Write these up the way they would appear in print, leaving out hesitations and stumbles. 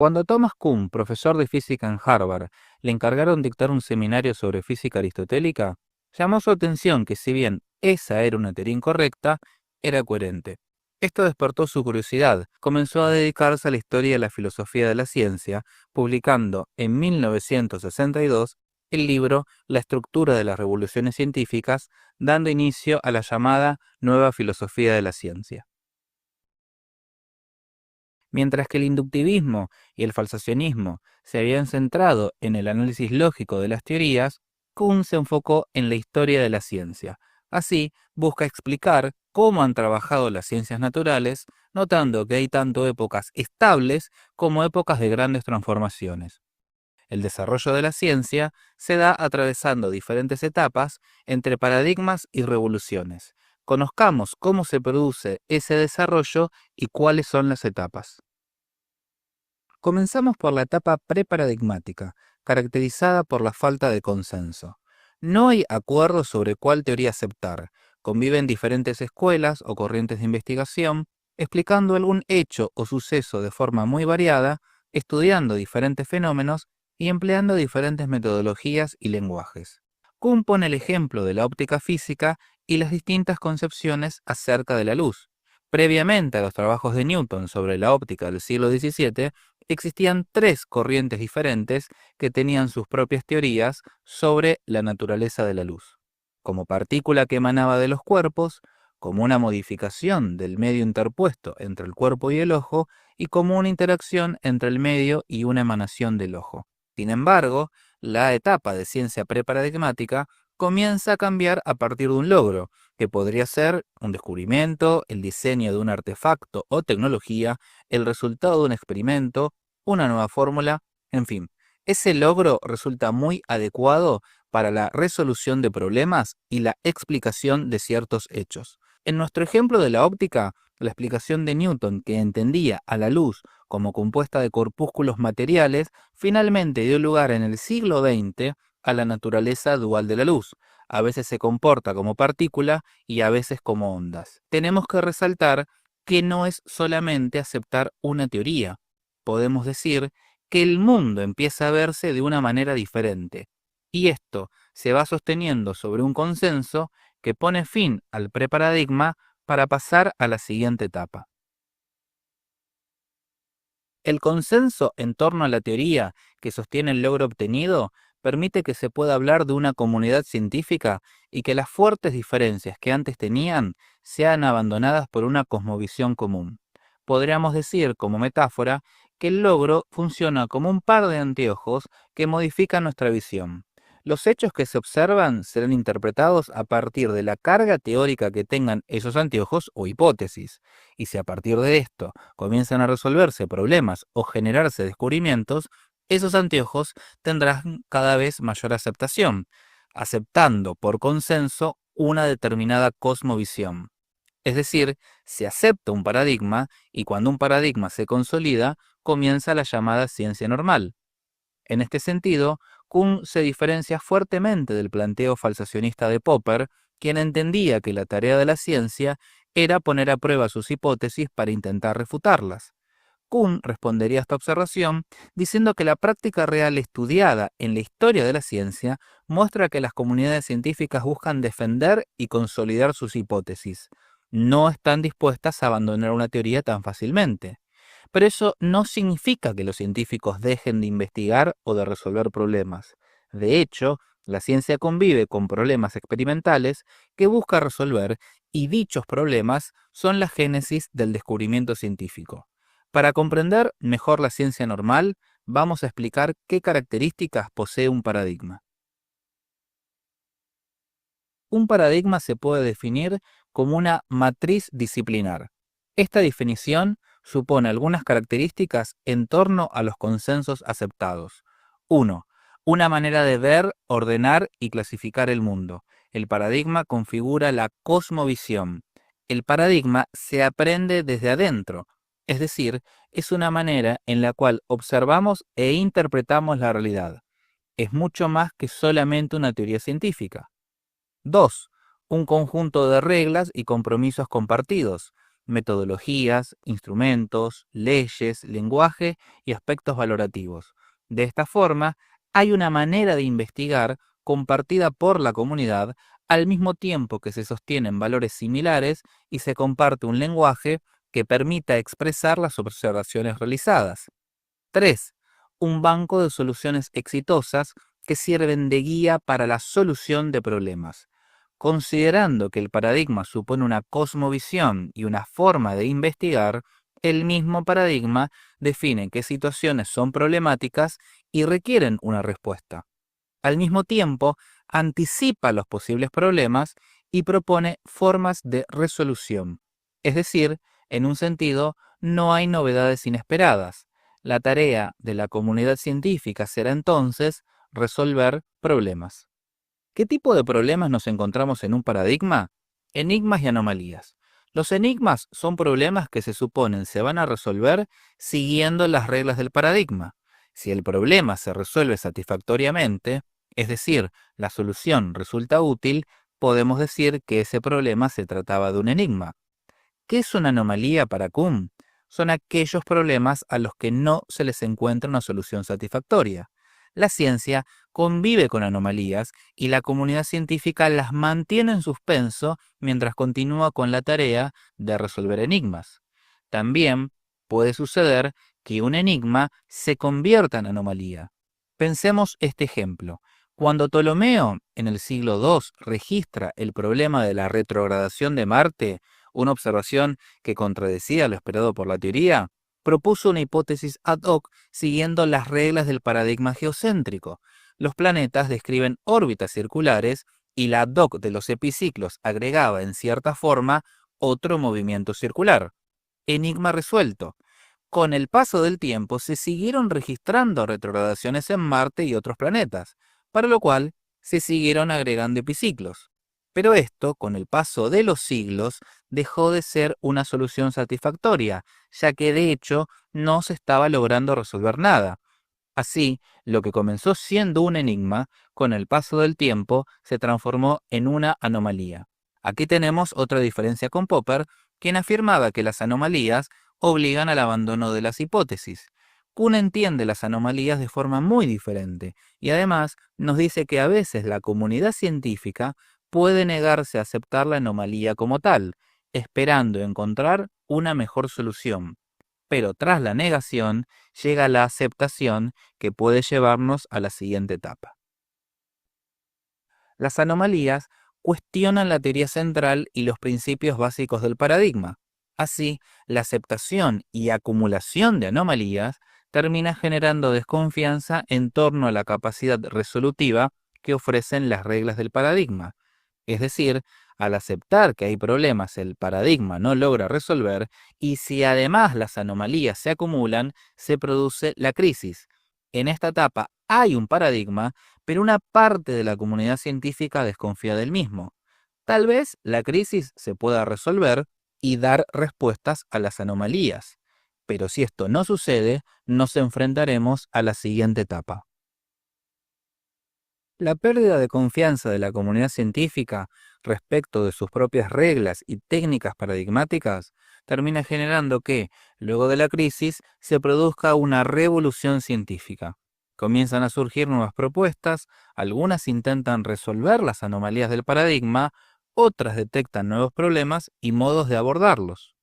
Cuando Thomas Kuhn, profesor de física en Harvard, le encargaron dictar un seminario sobre física aristotélica, llamó su atención que si bien esa era una teoría incorrecta, era coherente. Esto despertó su curiosidad. Comenzó a dedicarse a la historia de la filosofía de la ciencia, publicando en 1962 el libro La estructura de las revoluciones científicas, dando inicio a la llamada Nueva Filosofía de la Ciencia. Mientras que el inductivismo y el falsacionismo se habían centrado en el análisis lógico de las teorías, Kuhn se enfocó en la historia de la ciencia. Así, busca explicar cómo han trabajado las ciencias naturales, notando que hay tanto épocas estables como épocas de grandes transformaciones. El desarrollo de la ciencia se da atravesando diferentes etapas entre paradigmas y revoluciones. Conozcamos cómo se produce ese desarrollo y cuáles son las etapas. Comenzamos por la etapa preparadigmática, caracterizada por la falta de consenso. No hay acuerdo sobre cuál teoría aceptar. Conviven diferentes escuelas o corrientes de investigación, explicando algún hecho o suceso de forma muy variada, estudiando diferentes fenómenos y empleando diferentes metodologías y lenguajes. Kuhn pone el ejemplo de la óptica física y las distintas concepciones acerca de la luz. Previamente a los trabajos de Newton sobre la óptica del siglo XVII, existían tres corrientes diferentes que tenían sus propias teorías sobre la naturaleza de la luz, como partícula que emanaba de los cuerpos, como una modificación del medio interpuesto entre el cuerpo y el ojo, y como una interacción entre el medio y una emanación del ojo. Sin embargo, la etapa de ciencia preparadigmática comienza a cambiar a partir de un logro, que podría ser un descubrimiento, el diseño de un artefacto o tecnología, el resultado de un experimento, una nueva fórmula, en fin. Ese logro resulta muy adecuado para la resolución de problemas y la explicación de ciertos hechos. En nuestro ejemplo de la óptica, la explicación de Newton, que entendía a la luz como compuesta de corpúsculos materiales, finalmente dio lugar en el siglo XX a la naturaleza dual de la luz. A veces se comporta como partícula y a veces como ondas. Tenemos que resaltar que no es solamente aceptar una teoría. Podemos decir que el mundo empieza a verse de una manera diferente, y esto se va sosteniendo sobre un consenso que pone fin al preparadigma para pasar a la siguiente etapa. El consenso en torno a la teoría que sostiene el logro obtenido permite que se pueda hablar de una comunidad científica y que las fuertes diferencias que antes tenían sean abandonadas por una cosmovisión común. Podríamos decir, como metáfora, que el logro funciona como un par de anteojos que modifican nuestra visión. Los hechos que se observan serán interpretados a partir de la carga teórica que tengan esos anteojos o hipótesis, y si a partir de esto comienzan a resolverse problemas o generarse descubrimientos, esos anteojos tendrán cada vez mayor aceptación, aceptando por consenso una determinada cosmovisión. Es decir, se acepta un paradigma y cuando un paradigma se consolida, comienza la llamada ciencia normal. En este sentido, Kuhn se diferencia fuertemente del planteo falsacionista de Popper, quien entendía que la tarea de la ciencia era poner a prueba sus hipótesis para intentar refutarlas. Kuhn respondería a esta observación diciendo que la práctica real estudiada en la historia de la ciencia muestra que las comunidades científicas buscan defender y consolidar sus hipótesis. No están dispuestas a abandonar una teoría tan fácilmente. Pero eso no significa que los científicos dejen de investigar o de resolver problemas. De hecho, la ciencia convive con problemas experimentales que busca resolver y dichos problemas son la génesis del descubrimiento científico. Para comprender mejor la ciencia normal, vamos a explicar qué características posee un paradigma. Un paradigma se puede definir como una matriz disciplinar. Esta definición supone algunas características en torno a los consensos aceptados. 1. Una manera de ver, ordenar y clasificar el mundo. El paradigma configura la cosmovisión. El paradigma se aprende desde adentro, es decir, es una manera en la cual observamos e interpretamos la realidad. Es mucho más que solamente una teoría científica. 2. Un conjunto de reglas y compromisos compartidos. metodologías, instrumentos, leyes, lenguaje y aspectos valorativos. De esta forma, hay una manera de investigar compartida por la comunidad al mismo tiempo que se sostienen valores similares y se comparte un lenguaje que permita expresar las observaciones realizadas. 3. Un banco de soluciones exitosas que sirven de guía para la solución de problemas. Considerando que el paradigma supone una cosmovisión y una forma de investigar, el mismo paradigma define qué situaciones son problemáticas y requieren una respuesta. Al mismo tiempo, anticipa los posibles problemas y propone formas de resolución. Es decir, en un sentido, no hay novedades inesperadas. La tarea de la comunidad científica será entonces resolver problemas. ¿Qué tipo de problemas nos encontramos en un paradigma? Enigmas y anomalías. Los enigmas son problemas que se suponen se van a resolver siguiendo las reglas del paradigma. Si el problema se resuelve satisfactoriamente, es decir, la solución resulta útil, podemos decir que ese problema se trataba de un enigma. ¿Qué es una anomalía para Kuhn? Son aquellos problemas a los que no se les encuentra una solución satisfactoria. La ciencia convive con anomalías y la comunidad científica las mantiene en suspenso mientras continúa con la tarea de resolver enigmas. También puede suceder que un enigma se convierta en anomalía. Pensemos este ejemplo. Cuando Ptolomeo, en el siglo II, registra el problema de la retrogradación de Marte, una observación que contradecía lo esperado por la teoría, propuso una hipótesis ad hoc siguiendo las reglas del paradigma geocéntrico. Los planetas describen órbitas circulares y la ad hoc de los epiciclos agregaba en cierta forma otro movimiento circular. Enigma resuelto. Con el paso del tiempo se siguieron registrando retrogradaciones en Marte y otros planetas, para lo cual se siguieron agregando epiciclos. Pero esto, con el paso de los siglos, dejó de ser una solución satisfactoria, ya que de hecho no se estaba logrando resolver nada. Así, lo que comenzó siendo un enigma, con el paso del tiempo se transformó en una anomalía. Aquí tenemos otra diferencia con Popper, quien afirmaba que las anomalías obligan al abandono de las hipótesis. Kuhn entiende las anomalías de forma muy diferente y además nos dice que a veces la comunidad científica puede negarse a aceptar la anomalía como tal, esperando encontrar una mejor solución. Pero tras la negación llega la aceptación que puede llevarnos a la siguiente etapa. Las anomalías cuestionan la teoría central y los principios básicos del paradigma. Así, la aceptación y acumulación de anomalías termina generando desconfianza en torno a la capacidad resolutiva que ofrecen las reglas del paradigma. Es decir, al aceptar que hay problemas el paradigma no logra resolver y si además las anomalías se acumulan, se produce la crisis. En esta etapa hay un paradigma, pero una parte de la comunidad científica desconfía del mismo. Tal vez la crisis se pueda resolver y dar respuestas a las anomalías, pero si esto no sucede, nos enfrentaremos a la siguiente etapa. La pérdida de confianza de la comunidad científica respecto de sus propias reglas y técnicas paradigmáticas termina generando que, luego de la crisis, se produzca una revolución científica. Comienzan a surgir nuevas propuestas, algunas intentan resolver las anomalías del paradigma, otras detectan nuevos problemas y modos de abordarlos.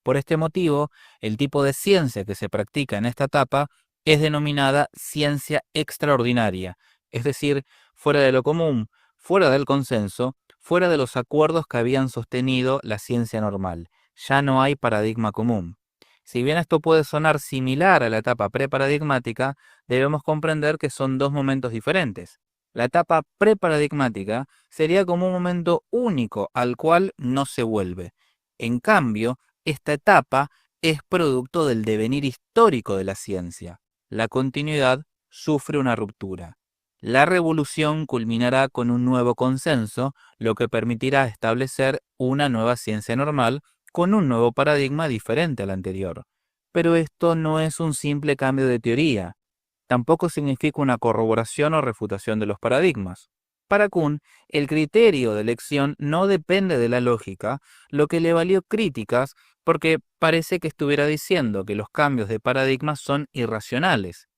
Por este motivo, el tipo de ciencia que se practica en esta etapa es denominada ciencia extraordinaria, es decir, fuera de lo común, fuera del consenso, fuera de los acuerdos que habían sostenido la ciencia normal. Ya no hay paradigma común. Si bien esto puede sonar similar a la etapa preparadigmática, debemos comprender que son dos momentos diferentes. La etapa preparadigmática sería como un momento único al cual no se vuelve. En cambio, esta etapa es producto del devenir histórico de la ciencia. La continuidad sufre una ruptura. La revolución culminará con un nuevo consenso, lo que permitirá establecer una nueva ciencia normal con un nuevo paradigma diferente al anterior. Pero esto no es un simple cambio de teoría. Tampoco significa una corroboración o refutación de los paradigmas. Para Kuhn, el criterio de elección no depende de la lógica, lo que le valió críticas porque parece que estuviera diciendo que los cambios de paradigma son irracionales.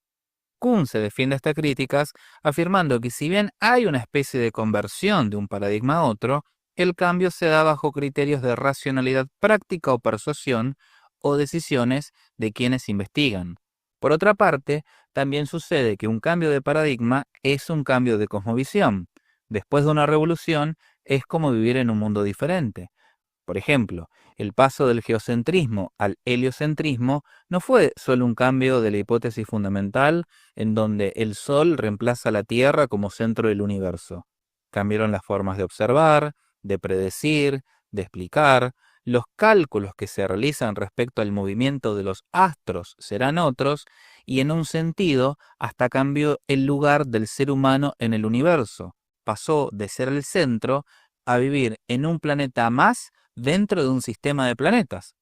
Kuhn se defiende a estas críticas afirmando que si bien hay una especie de conversión de un paradigma a otro, el cambio se da bajo criterios de racionalidad práctica o persuasión o decisiones de quienes investigan. Por otra parte, también sucede que un cambio de paradigma es un cambio de cosmovisión. Después de una revolución, es como vivir en un mundo diferente. Por ejemplo, el paso del geocentrismo al heliocentrismo no fue solo un cambio de la hipótesis fundamental en donde el Sol reemplaza a la Tierra como centro del universo. Cambiaron las formas de observar, de predecir, de explicar. Los cálculos que se realizan respecto al movimiento de los astros serán otros y en un sentido hasta cambió el lugar del ser humano en el universo. Pasó de ser el centro a vivir en un planeta más dentro de un sistema de planetas.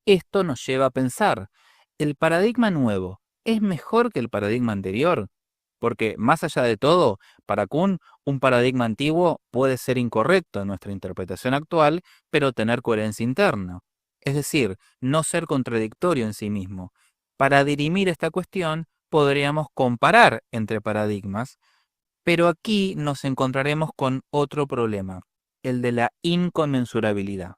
Esto nos lleva a pensar, ¿el paradigma nuevo es mejor que el paradigma anterior? Porque, más allá de todo, para Kuhn, un paradigma antiguo puede ser incorrecto en nuestra interpretación actual, pero tener coherencia interna. Es decir, no ser contradictorio en sí mismo. Para dirimir esta cuestión, podríamos comparar entre paradigmas, pero aquí nos encontraremos con otro problema, el de la inconmensurabilidad.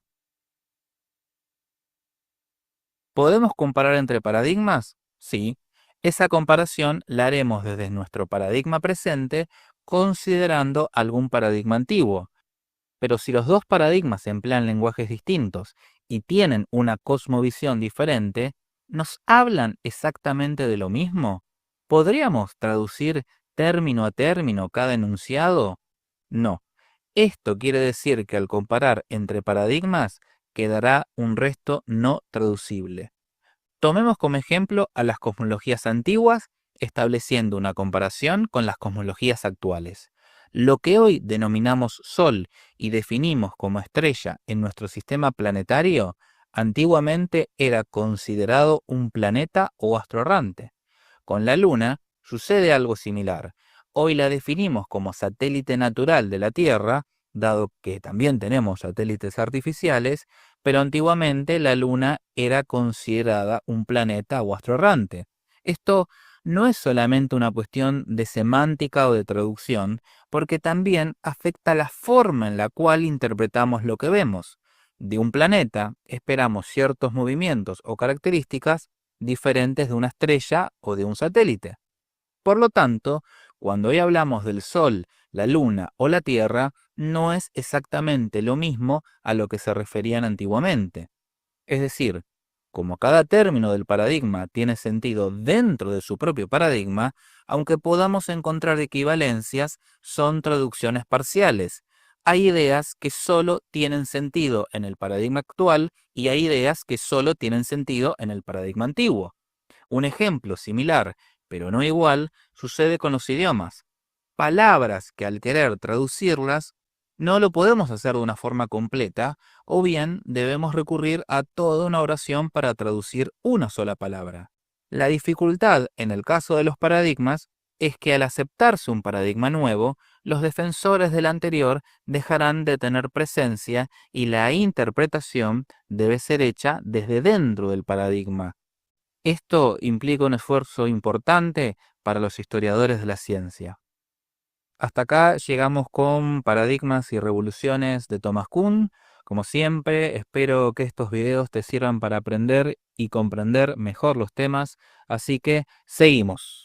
¿Podemos comparar entre paradigmas? Sí. Esa comparación la haremos desde nuestro paradigma presente considerando algún paradigma antiguo. Pero si los dos paradigmas emplean lenguajes distintos y tienen una cosmovisión diferente, ¿nos hablan exactamente de lo mismo? ¿Podríamos traducir término a término cada enunciado? No. Esto quiere decir que al comparar entre paradigmas quedará un resto no traducible. Tomemos como ejemplo a las cosmologías antiguas, estableciendo una comparación con las cosmologías actuales. Lo que hoy denominamos Sol y definimos como estrella en nuestro sistema planetario, antiguamente era considerado un planeta o astro errante. Con la Luna sucede algo similar. Hoy la definimos como satélite natural de la Tierra, dado que también tenemos satélites artificiales, pero antiguamente la Luna era considerada un planeta o astro errante. Esto no es solamente una cuestión de semántica o de traducción, porque también afecta la forma en la cual interpretamos lo que vemos. De un planeta esperamos ciertos movimientos o características diferentes de una estrella o de un satélite. Por lo tanto, cuando hoy hablamos del Sol, la Luna o la Tierra, no es exactamente lo mismo a lo que se referían antiguamente. Es decir, como cada término del paradigma tiene sentido dentro de su propio paradigma, aunque podamos encontrar equivalencias, son traducciones parciales. Hay ideas que solo tienen sentido en el paradigma actual y hay ideas que solo tienen sentido en el paradigma antiguo. Un ejemplo similar, pero no igual, sucede con los idiomas. Palabras que al querer traducirlas no lo podemos hacer de una forma completa, o bien debemos recurrir a toda una oración para traducir una sola palabra. La dificultad en el caso de los paradigmas es que al aceptarse un paradigma nuevo, los defensores del anterior dejarán de tener presencia y la interpretación debe ser hecha desde dentro del paradigma. Esto implica un esfuerzo importante para los historiadores de la ciencia. Hasta acá llegamos con Paradigmas y Revoluciones de Thomas Kuhn. Como siempre, espero que estos videos te sirvan para aprender y comprender mejor los temas, así que seguimos.